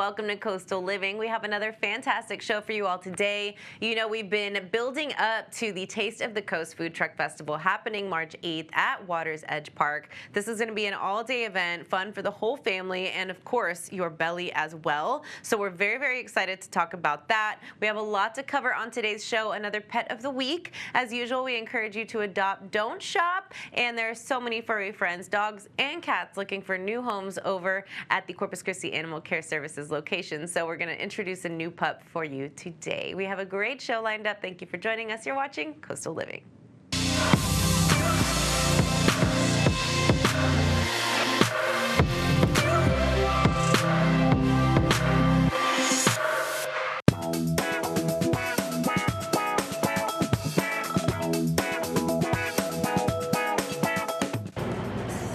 welcome to Coastal Living. We have another fantastic show for you all today. You know, we've been building up to the Taste of the Coast Food Truck Festival happening March 8th at Water's Edge Park. This is going to be an all-day event, fun for the whole family, and of course, your belly as well. So we're very, very excited to talk about that. We have a lot to cover on today's show, another pet of the week. As usual, we encourage you to adopt, don't shop, and there are so many furry friends, dogs and cats looking for new homes over at the Corpus Christi Animal Care Services location. So we're going to introduce a new pup for you today. We have a great show lined up. Thank you for joining us. You're watching Coastal Living.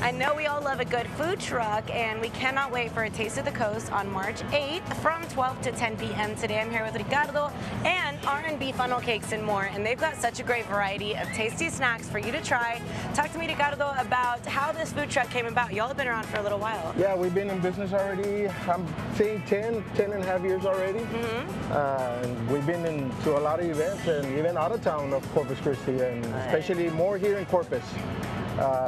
I know we all love a good food truck, and we cannot wait for a Taste of the Coast on March 8th from 12 to 10 p.m. Today I'm here with Ricardo and R&B Funnel Cakes and more, and they've got such a great variety of tasty snacks for you to try. Talk to me, Ricardo, about how this food truck came about. Y'all have been around for a little while. Yeah, we've been in business already, I'm saying 10 and a half years already. We've been into a lot of events and even out of town of Corpus Christi, and especially more here in Corpus.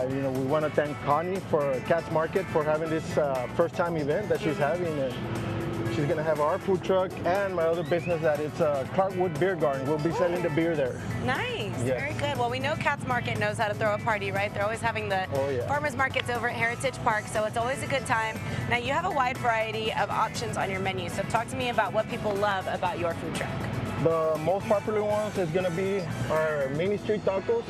You know, we want to thank Connie for Cats Market for having this first time event that she's having. And she's going to have our food truck and my other business that it's Clarkwood Beer Garden. We'll be selling the beer there. Nice, Yes. Very good. Well, we know Cats Market knows how to throw a party, right? They're always having the farmers markets over at Heritage Park, so it's always a good time. Now, you have a wide variety of options on your menu, so talk to me about what people love about your food truck. The most popular ones is going to be our mini street tacos.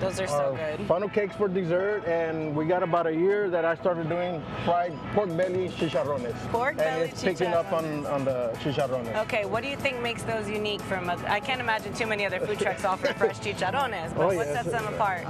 Those are so good. Funnel cakes for dessert, and we got about a year that I started doing fried pork belly chicharrones. Pork belly and it's picking up on the chicharrones. Okay, what do you think makes those unique from other? I can't imagine too many other food trucks offer fresh chicharrones, but what sets them apart?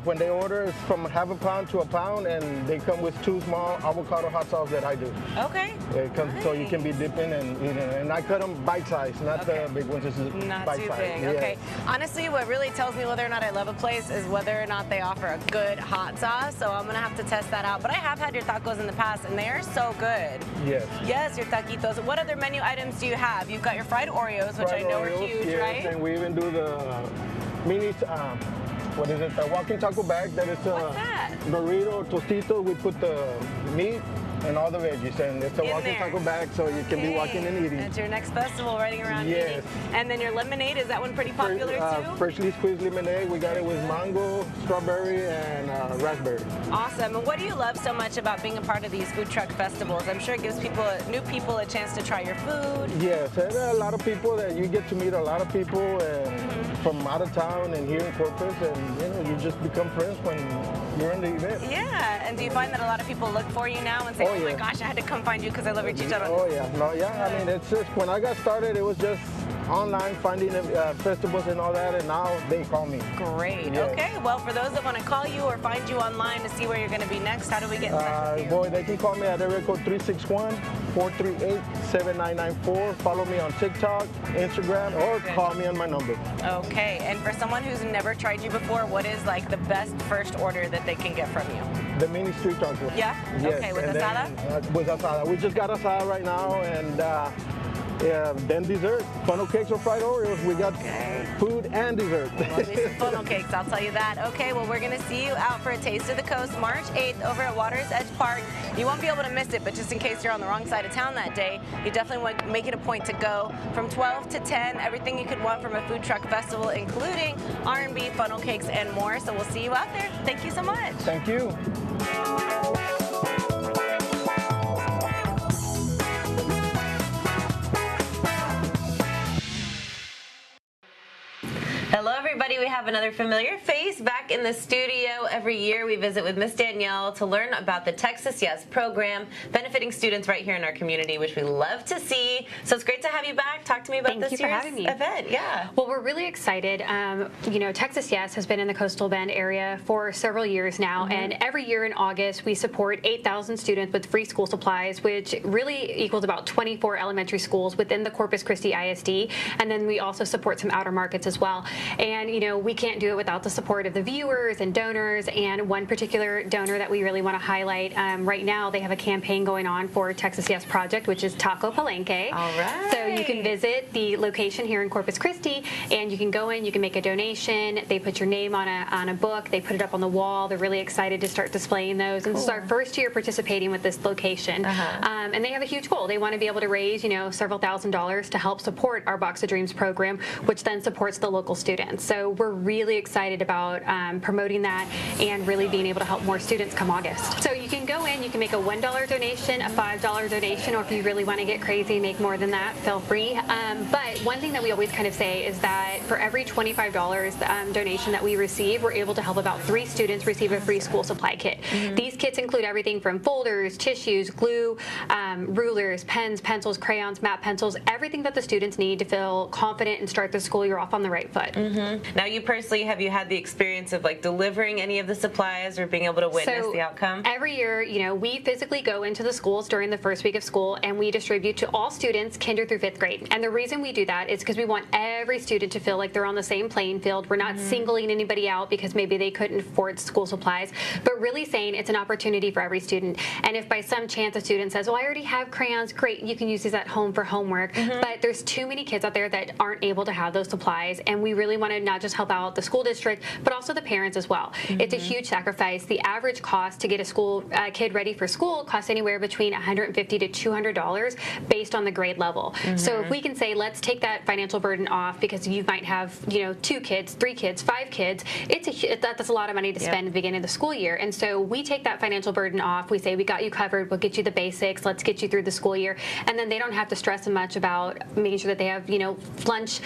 When they order, it's from half a pound to a pound, and they come with 2 small avocado hot sauce that I do. Okay. It comes so you can be dipping and eating, and I cut them bite size, not the big ones. Just not bite too size. big. Yeah. Okay. Honestly, what really tells me whether or not I love a place is whether or not they offer a good hot sauce. So I'm gonna have to test that out. But I have had your tacos in the past, and they are so good. Yes. Yes, your taquitos. What other menu items do you have? You've got your fried Oreos, which I know are huge, yes, right? And we even do the mini. What is it? The walking taco bag. That is What's that? burrito tostito. We put the meat and all the veggies, and it's a walking taco bag, so you can be walking and eating. That's your next festival, riding around eating. And then your lemonade, is that one pretty popular too? Freshly squeezed lemonade. We got it with mango, strawberry, and raspberry. Awesome. And what do you love so much about being a part of these food truck festivals? I'm sure it gives new people a chance to try your food. Yes, and there are a lot of people that you get to meet a lot of people and from out of town and here in Corpus, and you know, you just become friends when you're in the event. Yeah, and do you find that a lot of people look for you now and say, oh my gosh, I had to come find you because I love your chicharrones? Oh yeah, no, yeah. I mean, it's just when I got started, it was just online finding festivals and all that, and now they call me. Great. Yes. Okay. Well, for those that want to call you or find you online to see where you're going to be next, how do we get in touch with you? Boy, they can call me at area code 361-438-7994. Follow me on TikTok, Instagram, or call me on my number. Okay. And for someone who's never tried you before, what is like the best first order that they can get from you? The mini street taco. Yeah? Yes. Okay. With asada? With asada. We just got asada right now, and then dessert, funnel cakes or fried Oreos. We got food and dessert. Love me some funnel cakes, I'll tell you that. Okay, well, we're going to see you out for a Taste of the Coast March 8th over at Water's Edge Park. You won't be able to miss it, but just in case you're on the wrong side of town that day, you definitely want to make it a point to go. From 12 to 10, everything you could want from a food truck festival, including R&B, funnel cakes, and more. So we'll see you out there. Thank you so much. Thank you. Hello everybody, we have another familiar face back in the studio. Every year we visit with Miss Danielle to learn about the Texas Yes program, benefiting students right here in our community, which we love to see. So it's great to have you back. Talk to me about this year's event. Yeah. Well, we're really excited. You know, Texas Yes has been in the Coastal Bend area for several years now, and every year in August we support 8,000 students with free school supplies, which really equals about 24 elementary schools within the Corpus Christi ISD, and then we also support some outer markets as well. And you we can't do it without the support of the viewers and donors. And one particular donor that we really want to highlight right now, they have a campaign going on for Texas Yes Project, which is Taco Palenque. All right. So you can visit the location here in Corpus Christi, and you can go in, you can make a donation. They put your name on a book. They put it up on the wall. They're really excited to start displaying those. And this is our first year participating with this location. And they have a huge goal. They want to be able to raise, several $1,000s to help support our Box of Dreams program, which then supports the local students. So we're really excited about promoting that and really being able to help more students come August. So you can go in, you can make a $1 donation, a $5 donation, or if you really want to get crazy, make more than that, feel free. But one thing that we always kind of say is that for every $25 donation that we receive, we're able to help about 3 students receive a free school supply kit. These kits include everything from folders, tissues, glue, rulers, pens, pencils, crayons, matte pencils, everything that the students need to feel confident and start the school year off on the right foot. Now, you personally, have you had the experience of delivering any of the supplies or being able to witness the outcome? Every year, we physically go into the schools during the first week of school and we distribute to all students, kinder through 5th grade. And the reason we do that is because we want every student to feel like they're on the same playing field. We're not singling anybody out because maybe they couldn't afford school supplies, but really saying it's an opportunity for every student. And if by some chance a student says, I already have crayons, great, you can use these at home for homework. But there's too many kids out there that aren't able to have those supplies, and we really want to not just help out the school district, but also the parents as well. It's a huge sacrifice. The average cost to get a kid ready for school costs anywhere between $150 to $200 based on the grade level. So if we can say, let's take that financial burden off, because you might have 2 kids, 3 kids, 5 kids, that's a lot of money to spend at the beginning of the school year. And so we take that financial burden off. We say, we got you covered, we'll get you the basics, let's get you through the school year. And then they don't have to stress so much about making sure that they have lunch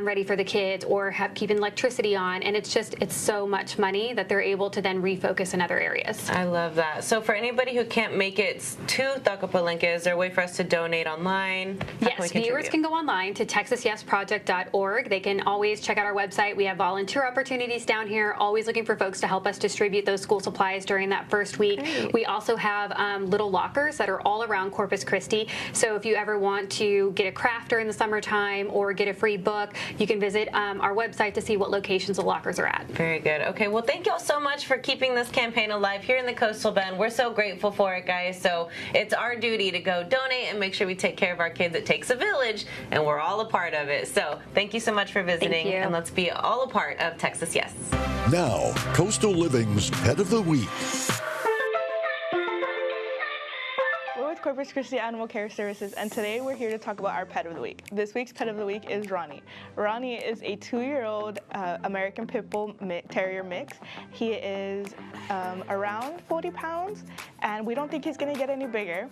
ready for the kids, or keeping electricity on. And it's so much money that they're able to then refocus in other areas. I love that. So for anybody who can't make it to Taco Palenque, is there a way for us to donate online? Yes, viewers can go online to texasyesproject.org. They can always check out our website. We have volunteer opportunities down here, always looking for folks to help us distribute those school supplies during that first week. Great. We also have little lockers that are all around Corpus Christi. So if you ever want to get a craft during the summertime or get a free book, you can visit our website to see what locations the lockers are at. Very good. Okay, well, thank you all so much for keeping this campaign alive here in the Coastal Bend. We're so grateful for it, guys. So it's our duty to go donate and make sure we take care of our kids. It takes a village, and we're all a part of it. So thank you so much for visiting, and let's be all a part of Texas Yes. Now, Coastal Living's Pet of the Week. We're with Corpus Christi Animal Care Services, and today we're here to talk about our Pet of the Week. This week's Pet of the Week is Ronnie. Ronnie is a 2-year-old American Pit Bull Terrier mix. He is around 40 pounds, and we don't think he's going to get any bigger.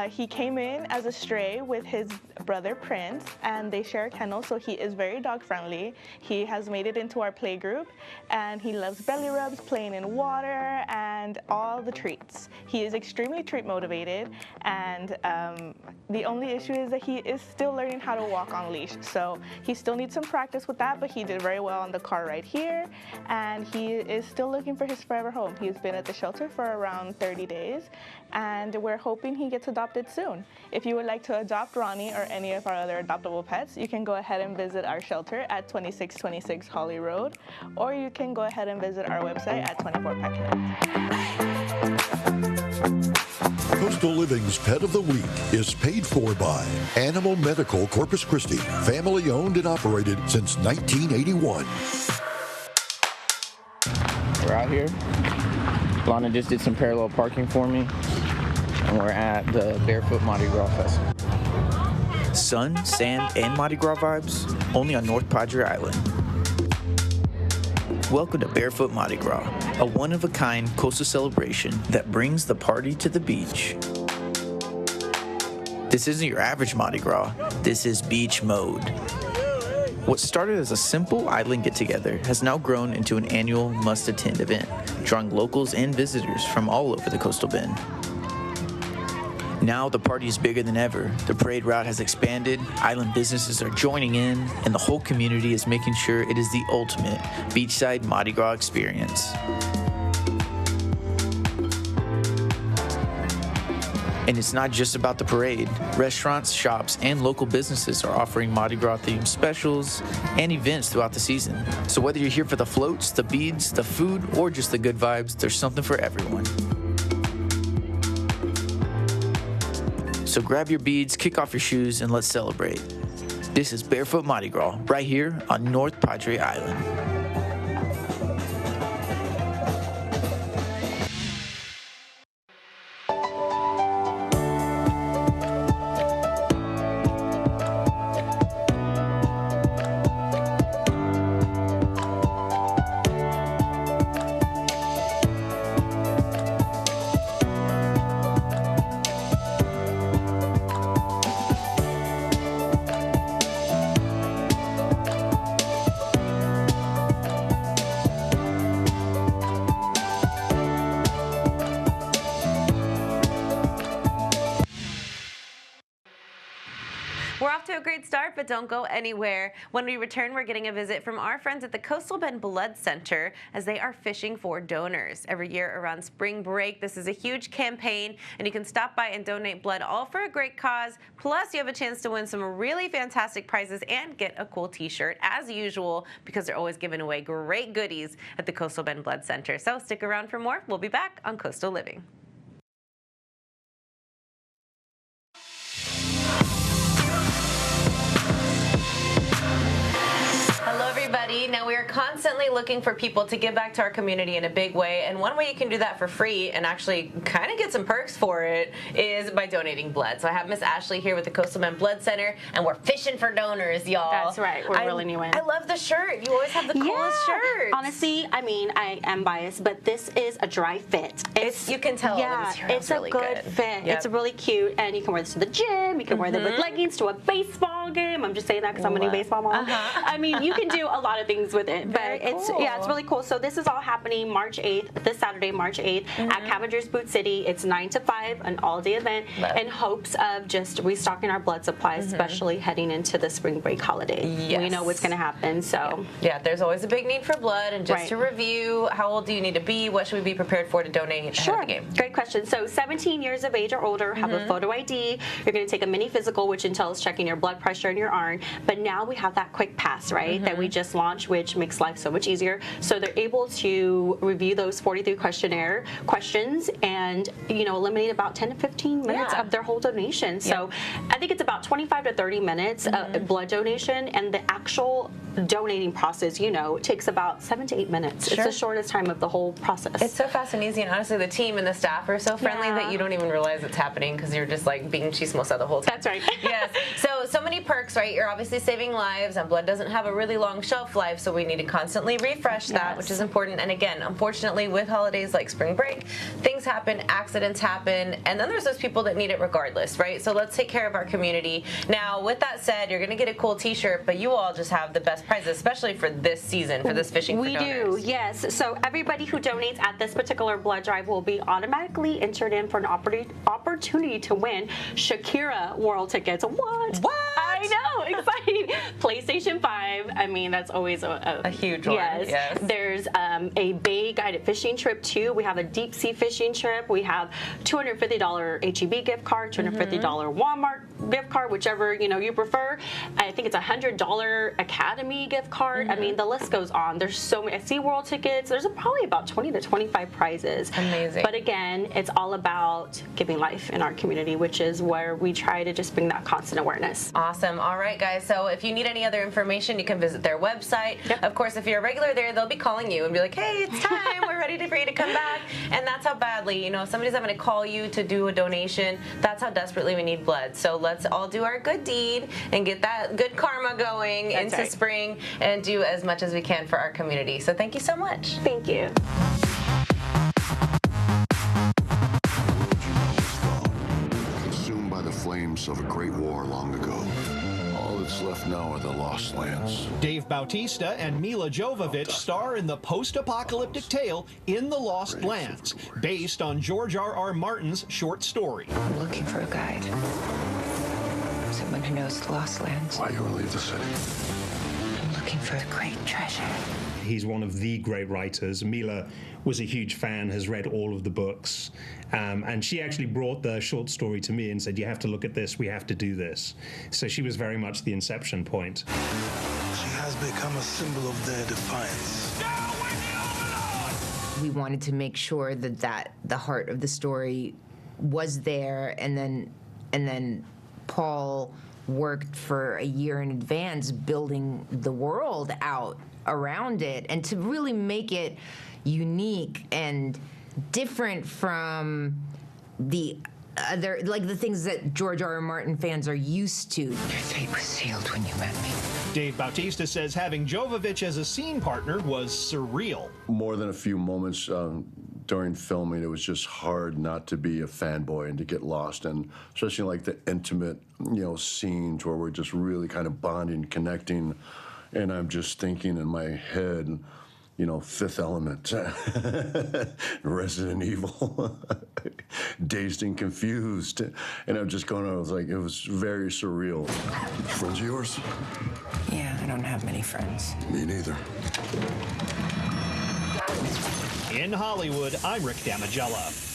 He came in as a stray with his brother Prince, and they share a kennel, so he is very dog friendly. He has made it into our play group, and he loves belly rubs, playing in water, and all the treats. He is extremely treat motivated, and the only issue is that he is still learning how to walk on leash, so he still needs some practice with that, but he did very well on the car ride here, and he is still looking for his forever home. He's been at the shelter for around 30 days, and we're hoping he gets adopted soon. If you would like to adopt Ronnie or any of our other adoptable pets, you can go ahead and visit our shelter at 2626 Holly Road, or you can go ahead and visit our website at 24 Pet. Coastal Living's Pet of the Week is paid for by Animal Medical Corpus Christi, family owned and operated since 1981. We're out here. Lana just did some parallel parking for me, and we're at the Barefoot Mardi Gras Festival. Sun, sand, and Mardi Gras vibes, only on North Padre Island. Welcome to Barefoot Mardi Gras, a one-of-a-kind coastal celebration that brings the party to the beach. This isn't your average Mardi Gras, this is beach mode. What started as a simple island get-together has now grown into an annual must-attend event, drawing locals and visitors from all over the Coastal Bend. Now the party is bigger than ever. The parade route has expanded, island businesses are joining in, and the whole community is making sure it is the ultimate beachside Mardi Gras experience. And it's not just about the parade. Restaurants, shops, and local businesses are offering Mardi Gras themed specials and events throughout the season. So whether you're here for the floats, the beads, the food, or just the good vibes, there's something for everyone. So grab your beads, kick off your shoes, and let's celebrate. This is Barefoot Mardi Gras, right here on North Padre Island. We're off to a great start, but don't go anywhere. When we return, we're getting a visit from our friends at the Coastal Bend Blood Center as they are fishing for donors. Every year around spring break, this is a huge campaign, and you can stop by and donate blood, all for a great cause. Plus, you have a chance to win some really fantastic prizes and get a cool t-shirt, as usual, because they're always giving away great goodies at the Coastal Bend Blood Center. So stick around for more. We'll be back on Coastal Living. Hello, everybody. Now, we are constantly looking for people to give back to our community in a big way, and one way you can do that for free and actually kind of get some perks for it is by donating blood. So I have Miss Ashley here with the Coastal Bend Blood Center, and we're fishing for donors, y'all. That's right. We're reeling you in. I love the shirt. You always have the coolest shirts. Honestly, I mean, I am biased, but this is a dry fit. You can tell the material's it's a really good fit. Yep. It's really cute, and you can wear this to the gym. You can wear them with leggings to a baseball game. I'm just saying that because I'm a new baseball mom. I mean, you can do a lot of things with it, but it's really cool. So this is all happening March 8th, this Saturday, March 8th at Cavender's Boot City. It's 9 to 5, an all-day event, in hopes of just restocking our blood supply, especially heading into the spring break holiday. We know what's going to happen, so. Yeah, there's always a big need for blood, and just to review, how old do you need to be? What should we be prepared for to donate ahead of the game? Great question. So 17 years of age or older, have a photo ID. You're going to take a mini physical, which entails checking your blood pressure and your iron. But now we have that quick pass, right, that we just launched, which makes life so much easier. So they're able to review those 43 questions and, you know, eliminate about 10 to 15 minutes of their whole donation. So I think it's about 25 to 30 minutes of blood donation, and the actual donating process, you know, takes about 7 to 8 minutes. It's the shortest time of the whole process. It's so fast and easy, and honestly, the team and the staff are so friendly that you don't even realize it's happening because you're just like being chismosa the whole time. That's right. Yes. So many perks, right? You're obviously saving lives, and blood doesn't have a really long shelf life, so we need to constantly refresh that, which is important. And again, unfortunately, with holidays like spring break, things happen, accidents happen, and then there's those people that need it regardless, right? So let's take care of our community. Now, with that said, you're going to get a cool t-shirt, but you all just have the best prizes, especially for this season, for this fishing for donors. We do, yes. So everybody who donates at this particular blood drive will be automatically entered in for an opportunity to win Shakira World tickets. What? I know, exciting. PlayStation 5. I mean, that's always a huge one. Yes. There's a bay guided fishing trip too. We have a deep sea fishing trip. We have $250 HEB gift card, $250 Walmart gift card, whichever you prefer. I think it's $100 Academy gift card. I mean, the list goes on. There's so many SeaWorld tickets. There's probably about 20 to 25 prizes. Amazing. But again, it's all about giving life in our community, which is where we try to just bring that constant awareness. Awesome. All right, guys. So if you need any other information, you can visit their website. Of course, if you're a regular there, they'll be calling you and be like, hey, it's time. We're ready for you to come back. And that's how badly, if somebody's having to call you to do a donation, that's how desperately we need blood. So let's all do our good deed and get that good karma going into spring and do as much as we can for our community. So thank you so much. Thank you. Consumed by the flames of a great war long ago. All that's left now are the Lost Lands. Dave Bautista and Mila Jovovich star in the post-apocalyptic tale In the Lost Lands, based on George R.R. Martin's short story. I'm looking for a guide. Someone who knows the Lost Lands. Why you want to leave the city? I'm looking for a great treasure. He's one of the great writers. Mila was a huge fan, has read all of the books, and she actually brought the short story to me and said, you have to look at this, we have to do this. So she was very much the inception point. She has become a symbol of their defiance. We wanted to make sure that the heart of the story was there, and then Paul worked for a year in advance building the world out around it, and to really make it unique and different from the other, like the things that George R.R. Martin fans are used to. Your fate was sealed when you met me. Dave Bautista says having Jovovich as a scene partner was surreal. More than a few moments during filming, it was just hard not to be a fanboy and to get lost, and especially like the intimate, scenes where we're just really kind of bonding, connecting, and I'm just thinking in my head, Fifth Element, Resident Evil, Dazed and Confused, and I'm just going, it was very surreal. Friends of yours? Yeah, I don't have many friends. Me neither. In Hollywood, I'm Rick Damigella.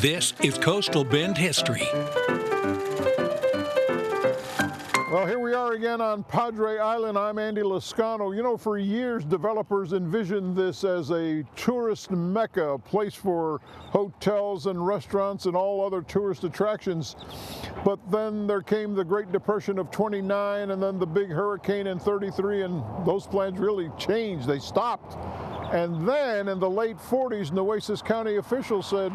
This is Coastal Bend History. Well, here we are again on Padre Island. I'm Andy Lascano. For years, developers envisioned this as a tourist mecca, a place for hotels and restaurants and all other tourist attractions. But then there came the Great Depression of '29 and then the big hurricane in '33, and those plans really changed. They stopped. And then in the late 40s, Nueces County officials said,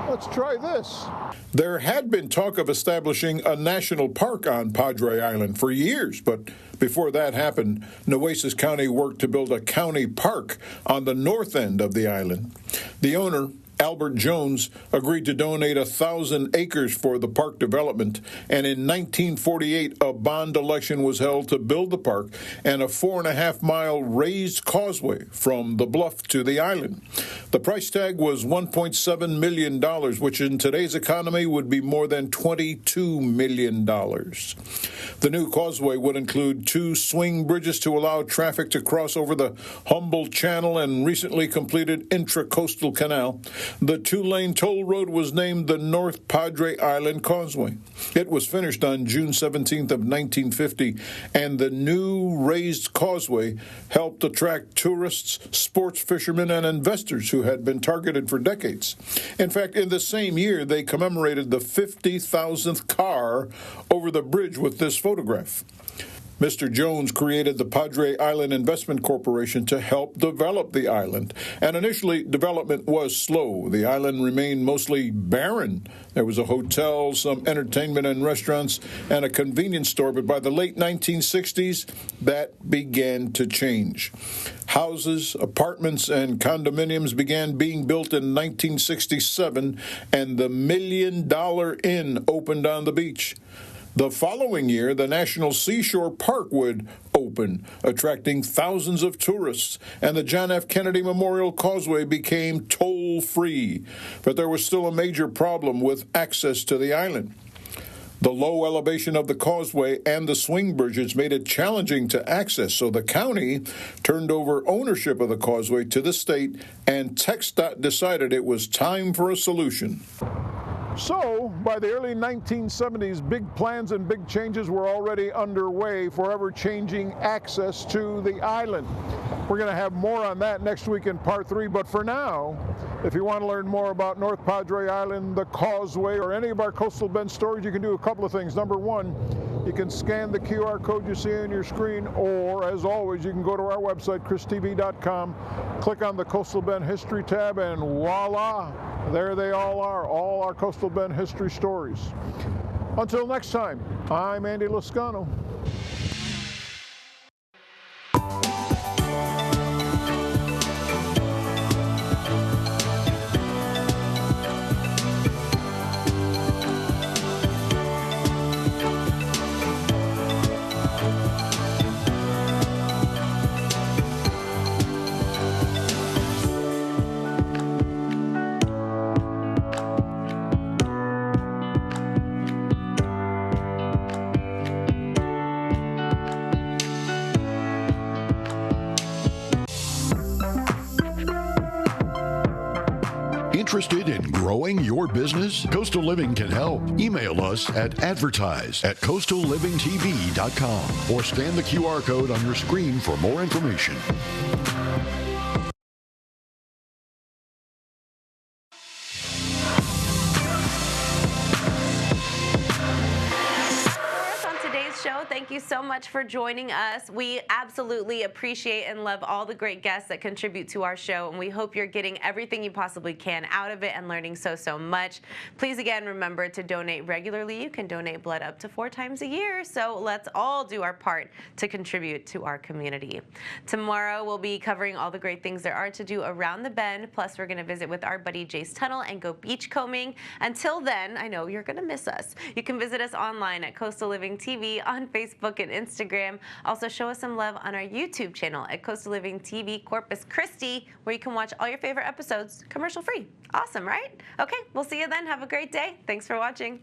let's try this. There had been talk of establishing a national park on Padre Island for years, but before that happened, Nueces County worked to build a county park on the north end of the island. The owner, Albert Jones, agreed to donate 1,000 acres for the park development, and in 1948 a bond election was held to build the park and a 4.5-mile raised causeway from the bluff to the island. The price tag was $1.7 million, which in today's economy would be more than $22 million. The new causeway would include 2 swing bridges to allow traffic to cross over the Humboldt Channel and recently completed Intracoastal Canal. The 2-lane toll road was named the North Padre Island Causeway. It was finished on June 17th of 1950, and the new raised causeway helped attract tourists, sports fishermen, and investors who had been targeted for decades. In fact, in the same year, they commemorated the 50,000th car over the bridge with this photograph. Mr. Jones created the Padre Island Investment Corporation to help develop the island, and initially development was slow. The island remained mostly barren. There was a hotel, some entertainment and restaurants, and a convenience store, but by the late 1960s, that began to change. Houses, apartments, and condominiums began being built in 1967, and the $1 Million Inn opened on the beach. The following year, the National Seashore Park would open, attracting thousands of tourists, and the John F. Kennedy Memorial Causeway became toll-free. But there was still a major problem with access to the island. The low elevation of the causeway and the swing bridges made it challenging to access, so the county turned over ownership of the causeway to the state, and TxDOT decided it was time for a solution. So, by the early 1970s, big plans and big changes were already underway, forever changing access to the island. We're going to have more on that next week in Part 3, but for now, if you want to learn more about North Padre Island, the Causeway, or any of our Coastal Bend stories, you can do a couple of things. Number one, You can scan the QR code you see on your screen, or as always, you can go to our website, christv.com, click on the Coastal Bend History tab, and voila, there they all are, all our Coastal Bend history stories. Until next time, I'm Andy Lascano. Interested in growing your business? Coastal Living can help. Email us at advertise@coastallivingtv.com or scan the QR code on your screen for more information. Thank you so much for joining us. We absolutely appreciate and love all the great guests that contribute to our show, and we hope you're getting everything you possibly can out of it and learning so much. Please, again, remember to donate regularly. You can donate blood up to 4 times a year, so let's all do our part to contribute to our community. Tomorrow, we'll be covering all the great things there are to do around the Bend, plus we're going to visit with our buddy Jace Tunnel and go beachcombing. Until then, I know you're going to miss us. You can visit us online at Coastal Living TV on Facebook and Instagram. Also, show us some love on our YouTube channel at Coastal Living TV Corpus Christi, where you can watch all your favorite episodes commercial free. Awesome, right? Okay, we'll see you then. Have a great day. Thanks for watching.